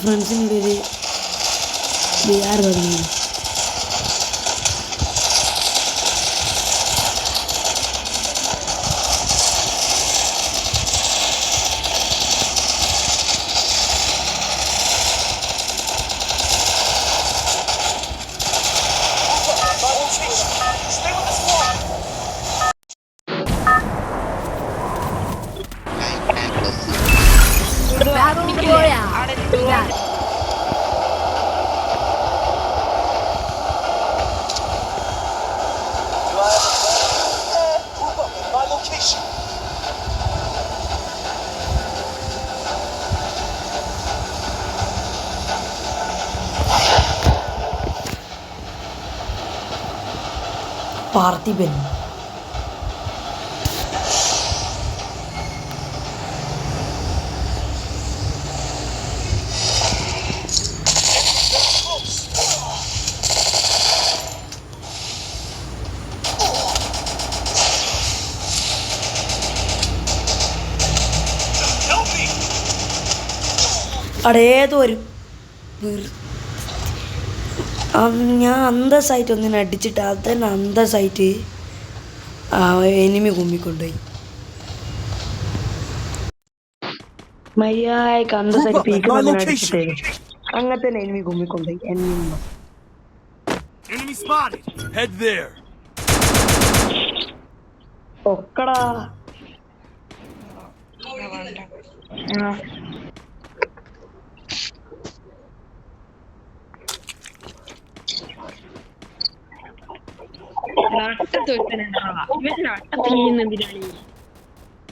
ഫ്രണ്ട്സിൻ്റെ ഒരു ബിആർ തുടങ്ങി. പാർത്ഥിപൻ അടേതോ ഒരു ഞാൻ അന്തസ്സായിട്ട് ഒന്നിനെ അടിച്ചിട്ട് അത് തന്നെ അന്തസ്സായിട്ട് എനിമി കുമ്മിക്കൊണ്ടുപോയി. മര്യാദക്ക് അന്തസ്സായിട്ട് പീക്കൊന്നിനെ അടിച്ചിട്ടേ അങ്ങനെ തന്നെ എനിമി കുമ്മിക്കൊണ്ടുപോയി. ഒക്കടാ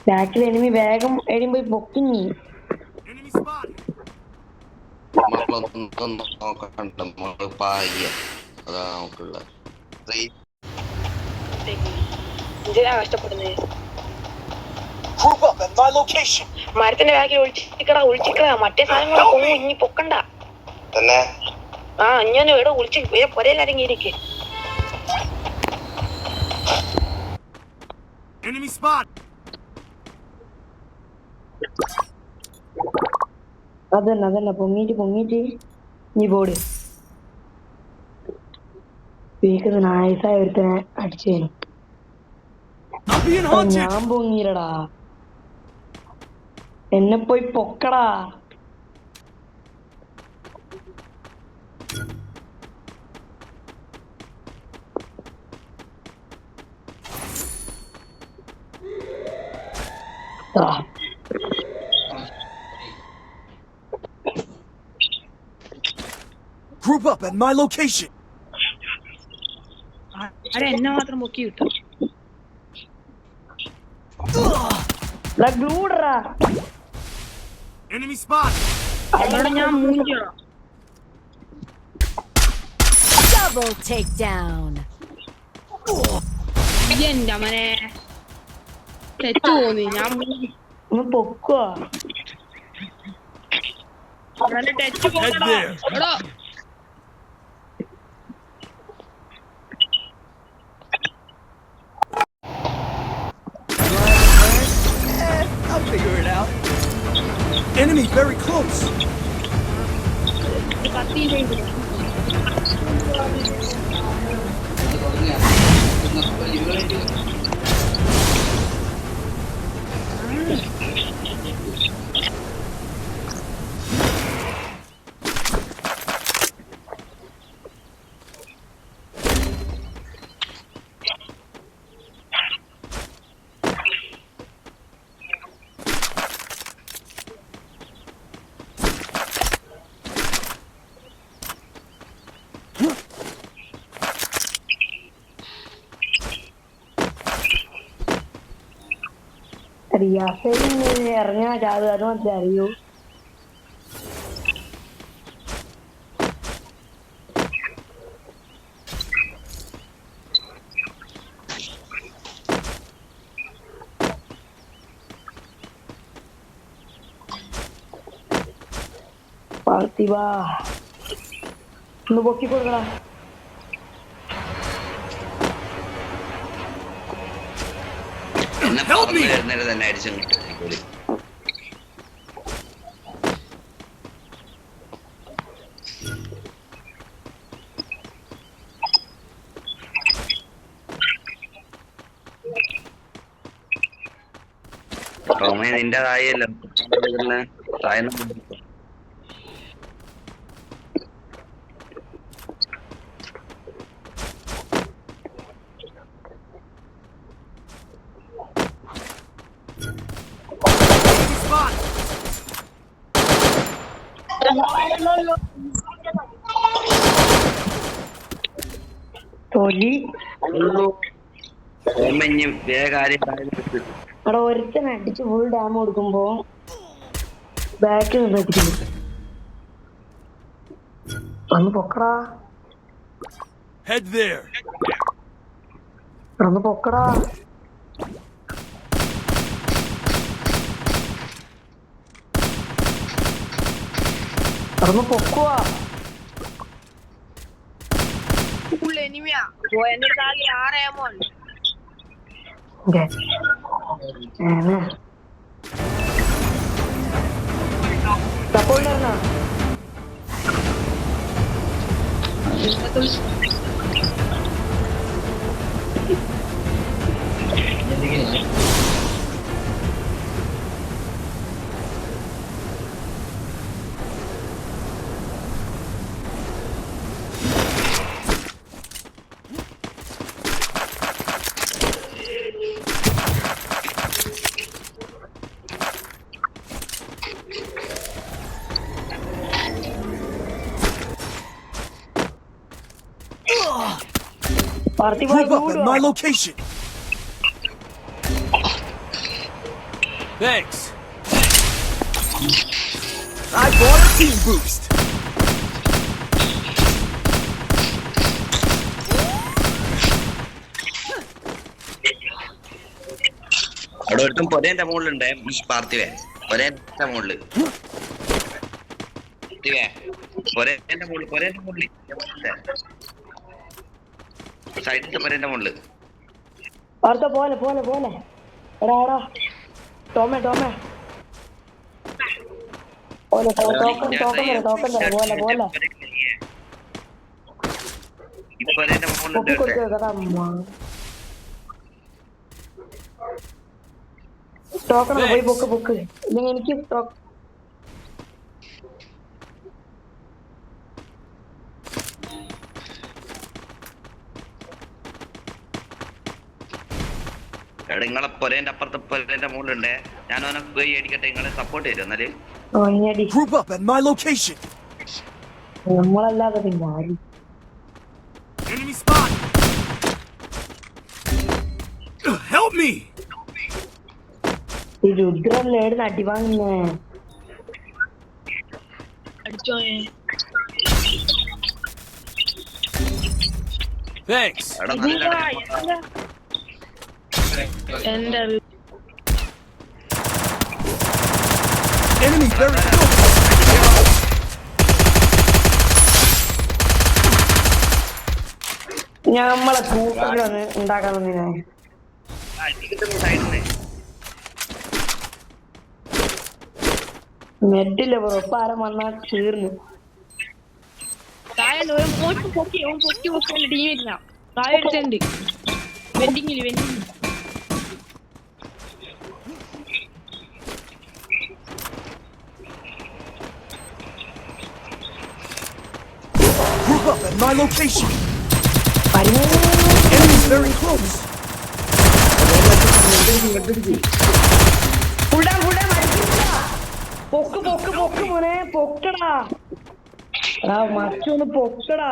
ബാക്കിൽ എനിമി വേഗം എഴുമ്പോ പൊക്കിഞ്ഞി. മരത്തിന്റെ ബാക്കിൽ ഒളിച്ചിക്കടാ മറ്റേ സാധനങ്ങൾ ഇനി പൊക്കണ്ട. ആ ഞാൻ ഇവിടെ ഒളിച്ച് പൊരയിലടങ്ങിയിരിക്കെ. അതന്നെ പൊങ്ങിട്ട് നീ പോട്. പീക്കുന്ന നായസായ ഒരുത്തനെ അടിച്ചേനു. ഞാൻ പൊങ്ങിയില്ലടാ, എന്നെ പോയി പൊക്കടാ. Group up at my location. എന്നെ മാത്രം പൊക്കി കിട്ടും. Enemy spot. ഞാൻ മൂഞ്ചോ. Double takedown. എന്റെ മനെ തെറ്റു തോന്നി. ഞാൻ പൊക്കുവാ തെറ്റു പോകണോ. I'll figure it out. Enemy very close. ഇറങ്ങാ ചാത് അത് മാത്രമേ അറിയൂ. പാർത്ഥിവ ഒന്ന് പൊക്കി കൊടുക്കടാ. തന്നെ അടിച്ചു. നിന്റെ തായല്ലോ തായ തൊലി വേഗം അവിടെ ഒരുത്തൻ അടിച്ച് ഫുൾ ഡാം കൊടുക്കുമ്പോ ബാക്കിൽ നിന്നിരിക്കുന്നു. ഒന്ന് പൊക്കടാ, Head there. ഒന്ന് പൊക്കടാ. അതൊന്ന് പൊക്കുവാ. എനിമിയാ എന്റെ കാലിൽ 6 ammo ഉണ്ട്. സപ്പോർട്ടായിരുന്നാ Group up at my location. Thanks. I bought a team boost. അവിടെ ഒരുത്തും പൊരേന്റെ മുകളിലുണ്ട് പാർത്ഥിവേ പൊരേന്റെ മുകളില് പൊരേന്റെ മുകളിൽ സൈഡിലത്തെ പൊരേന്റെ മുകളില് അടുത്ത പോലെ പോലെ പോലെ എടാ എടാ ടോമേ ടോമേ പോലെ ടോക്കൺ ടോക്കൺ പോലെ പോലെ ഈ പൊരേന്റെ മുകളിലുണ്ട് ടോക്കൺ പോയി പൊക്ക് പൊക്ക് ഇല്ലെങ്കിൽ എനിക്ക് നിങ്ങളെ പൊരേന്റെ അപ്പുറത്തെ പൊരേന്റെ മുകളിലുണ്ട്. ഞാൻ അവനെ പോയി അടിക്കട്ടെ, നിങ്ങളെ സപ്പോർട്ട് ചെയ്തു എന്നാല്. Group up at my location. നമ്മളല്ലാതെ പിന്നെ ആരും Enemy spot. Help me. ഈ രുദ്രൻ നേടുന്ന അടി വാങ്ങുന്നേ അടിച്ചോ. Thanks. എന്റെ Enemy very close. നമ്മളെ കൂട്ടത്തിലൊന്ന് ഉണ്ടാക്കാൻ വന്നിനെ നെറ്റില്ല ഉറപ്പ് ആരും വന്നാൽ തീർന്നു. താഴെ പൊക്കി ടീമില്ല താഴെ എടുത്തുണ്ട് വെൻഡിങ്ങില് Group up at my location. Enemies very close. പൊക്ക് പൊക്ക് പൊക്ക് മോനെ പൊക്കടാ മറ്റൊന്ന് പൊക്കടാ.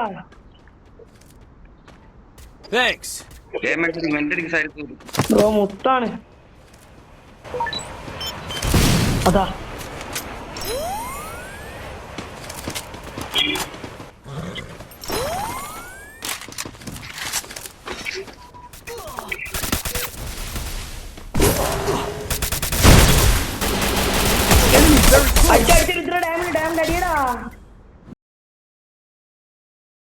Thanks. ബ്രോ മുത്താണ് അതാ